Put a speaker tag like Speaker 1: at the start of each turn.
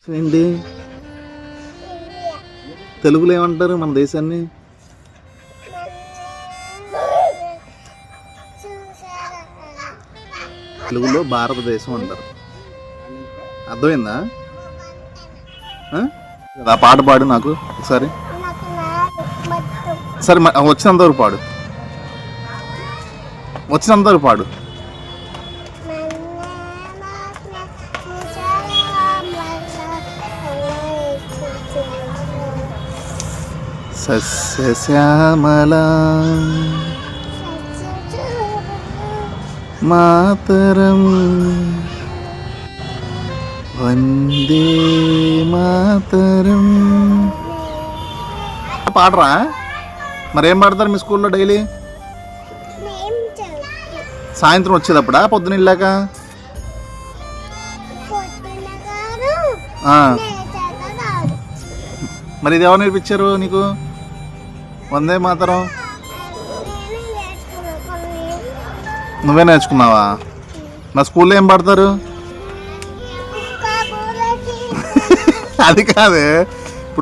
Speaker 1: ఏంటి తెలుగులో ఏమంటారు మన దేశాన్ని? తెలుగులో భారతదేశం అంటారు. అర్థమైందా? ఆ పాట పాడు నాకు ఒకసారి. సరే వచ్చినంతవరకు పాడు, వచ్చినంతవరకు పాడు. సస్యశ్యామల మాతరం వందే మాతరం. పాడరా? మరేం పాడతారు మీ స్కూల్లో డైలీ? సాయంత్రం వచ్చేటప్పుడా పొద్దున వెళ్ళాక? మరి ఇది ఎవరు నేర్పించారు నీకు వందే మాతరం? నువ్వే నేర్చుకున్నావా? మా స్కూల్లో ఏం పాడతారు? అది కాదే,